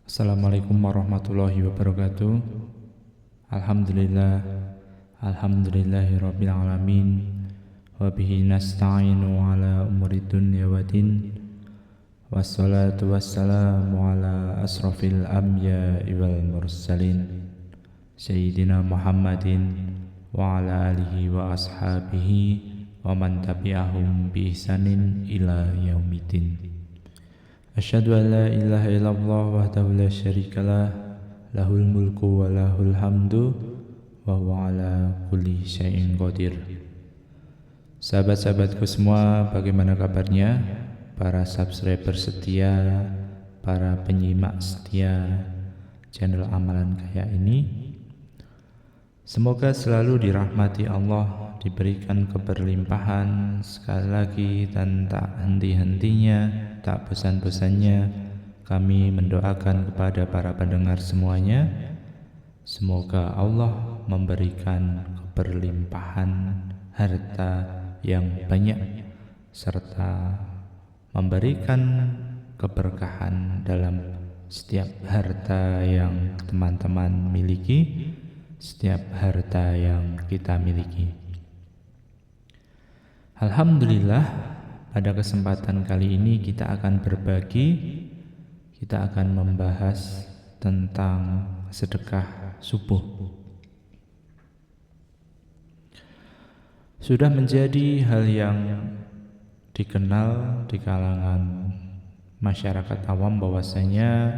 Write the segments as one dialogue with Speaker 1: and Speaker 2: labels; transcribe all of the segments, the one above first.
Speaker 1: Assalamualaikum warahmatullahi wabarakatuh. Alhamdulillah, alhamdulillahirabbil alamin. Wa bihi nasta'inu ala umuri dunya waddin. Wassalatu wassalamu ala asrafil anbiya'i wal mursalin Sayyidina Muhammadin wa ala alihi wa ashabihi wa man tabi'ahum bi ihsanin ila yaumiddin. Asyhadu an la ilaha illallah wahdahu la syarikalah, lahul mulku wa lahul hamdu wa huwa ala kulli syai'in qadir. Sahabat-sahabatku semua, bagaimana kabarnya? Para subscriber setia, para penyimak setia channel Amalan Kaya ini, semoga selalu dirahmati Allah, diberikan keberlimpahan sekali lagi dan tak henti-hentinya, tak bosan-bosannya. Kami mendoakan kepada para pendengar semuanya, semoga Allah memberikan keberlimpahan harta yang banyak serta memberikan keberkahan dalam setiap harta yang teman-teman miliki, setiap harta yang kita miliki. Alhamdulillah, pada kesempatan kali ini kita akan berbagi, kita akan membahas tentang sedekah subuh. Sudah menjadi hal yang dikenal di kalangan masyarakat awam bahwasanya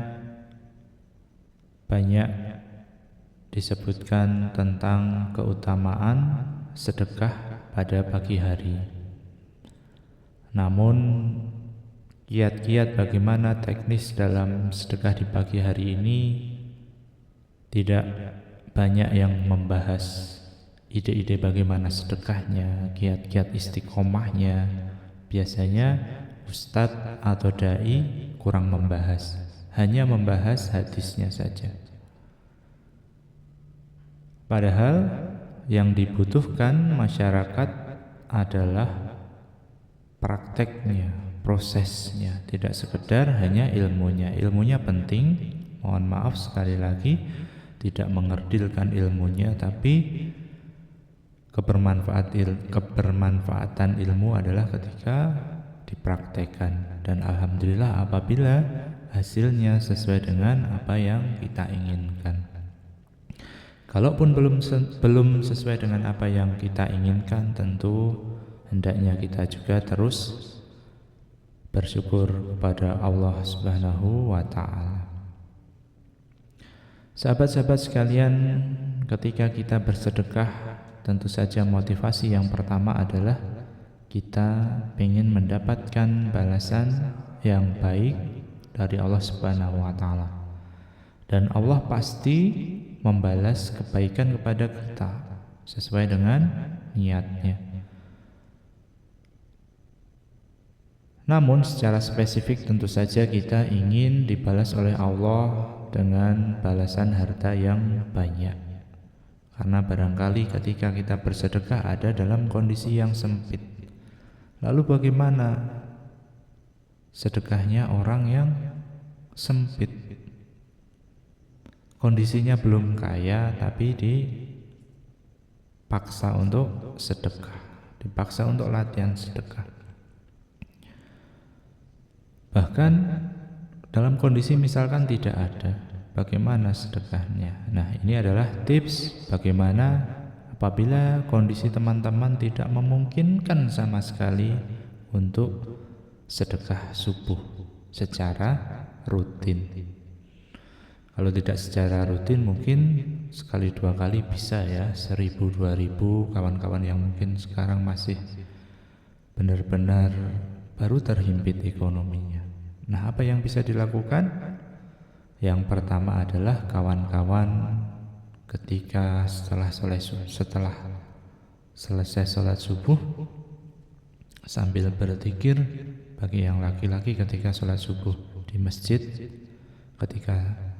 Speaker 1: banyak disebutkan tentang keutamaan sedekah pada pagi hari. Namun kiat-kiat bagaimana teknis dalam sedekah di pagi hari ini tidak banyak yang membahas ide-ide bagaimana sedekahnya, kiat-kiat istiqomahnya. Biasanya ustadz atau dai kurang membahas, hanya membahas hadisnya saja. Padahal yang dibutuhkan masyarakat adalah prakteknya, prosesnya, tidak sekedar hanya ilmunya. Ilmunya penting, mohon maaf sekali lagi, tidak mengerdilkan ilmunya, tapi kebermanfaatan ilmu adalah ketika dipraktekkan. Dan alhamdulillah apabila hasilnya sesuai dengan apa yang kita inginkan. Kalaupun belum sesuai dengan apa yang kita inginkan, tentu hendaknya kita juga terus bersyukur kepada Allah Subhanahu wa ta'ala. Sahabat-sahabat sekalian, ketika kita bersedekah, tentu saja motivasi yang pertama adalah kita ingin mendapatkan balasan yang baik dari Allah Subhanahu wa ta'ala. Dan Allah pasti membalas kebaikan kepada kita sesuai dengan niatnya. Namun secara spesifik tentu saja kita ingin dibalas oleh Allah dengan balasan harta yang banyak. Karena barangkali ketika kita bersedekah ada dalam kondisi yang sempit. Lalu bagaimana sedekahnya orang yang sempit? Kondisinya belum kaya tapi dipaksa untuk sedekah, dipaksa untuk latihan sedekah. Bahkan dalam kondisi misalkan tidak ada, bagaimana sedekahnya? Nah, ini adalah tips bagaimana apabila kondisi teman-teman tidak memungkinkan sama sekali untuk sedekah subuh secara rutin. Kalau tidak secara rutin mungkin sekali dua kali bisa ya, 1.000, 2.000, kawan-kawan yang mungkin sekarang masih benar-benar baru terhimpit ekonominya. Nah, apa yang bisa dilakukan? Yang pertama adalah kawan-kawan ketika setelah selesai sholat subuh sambil berzikir, bagi yang laki-laki ketika sholat subuh di masjid, ketika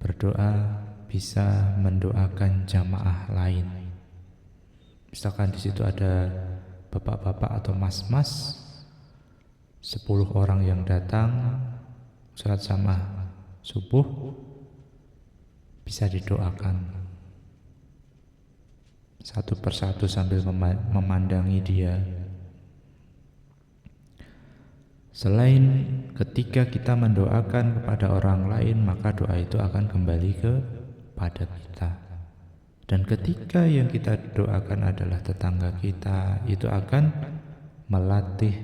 Speaker 1: berdoa bisa mendoakan jamaah lain. Misalkan di situ ada bapak-bapak atau mas-mas, 10 orang yang datang sholat sama subuh bisa didoakan satu persatu sambil memandangi dia. Selain ketika kita mendoakan kepada orang lain, maka doa itu akan kembali kepada kita. Dan ketika yang kita doakan adalah tetangga kita, itu akan melatih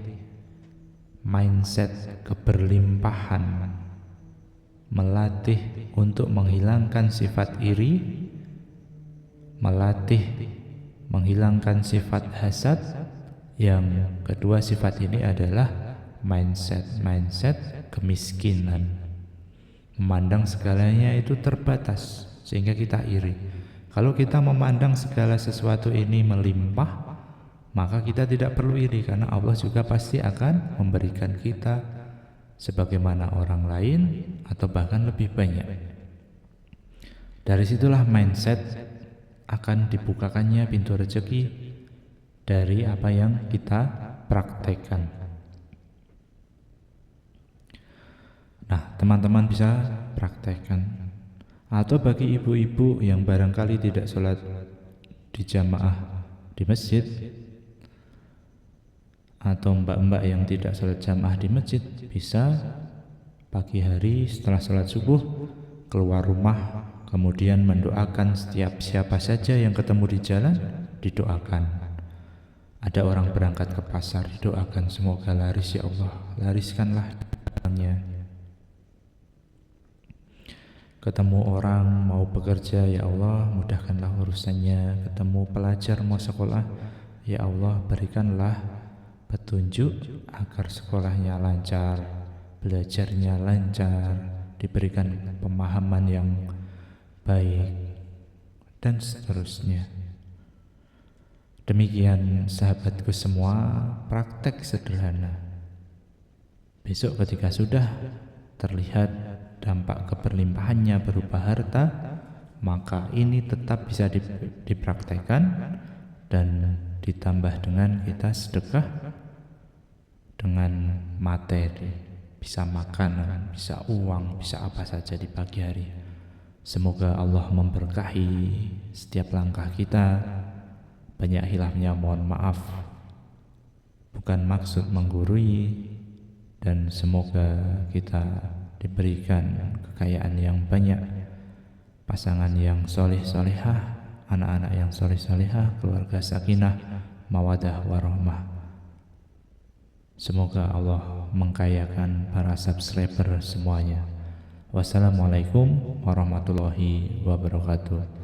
Speaker 1: mindset keberlimpahan, melatih untuk menghilangkan sifat iri, melatih menghilangkan sifat hasad. Yang kedua sifat ini adalah mindset kemiskinan, memandang segalanya itu terbatas sehingga kita iri. Kalau kita memandang segala sesuatu ini melimpah, maka kita tidak perlu iri, karena Allah juga pasti akan memberikan kita sebagaimana orang lain atau bahkan lebih banyak. Dari situlah mindset akan dibukakannya pintu rezeki dari apa yang kita praktekkan. Nah, teman-teman bisa praktekkan. Atau bagi ibu-ibu yang barangkali tidak sholat di jamaah di masjid, atau mbak-mbak yang tidak sholat jamaah di masjid, bisa pagi hari setelah sholat subuh keluar rumah, kemudian mendoakan setiap siapa saja yang ketemu di jalan, didoakan. Ada orang berangkat ke pasar, didoakan semoga laris ya Allah, lariskanlah dagangannya. Ketemu orang mau bekerja, ya Allah mudahkanlah urusannya. Ketemu pelajar mau sekolah, ya Allah berikanlah petunjuk agar sekolahnya lancar, belajarnya lancar, diberikan pemahaman yang baik, dan seterusnya. Demikian sahabatku semua, praktek sederhana. Besok ketika sudah terlihat dampak keberlimpahannya berupa harta, maka ini tetap bisa dipraktekkan dan ditambah dengan kita sedekah dengan materi, bisa makanan, bisa uang, bisa apa saja di pagi hari. Semoga Allah memberkahi setiap langkah kita. Banyak hilafnya mohon maaf, bukan maksud menggurui, dan semoga kita diberikan kekayaan yang banyak, pasangan yang soleh solehah, anak-anak yang soleh solehah, keluarga sakinah, mawadah warahmah. Semoga Allah mengkayakan para subscriber semuanya. Wassalamualaikum warahmatullahi wabarakatuh.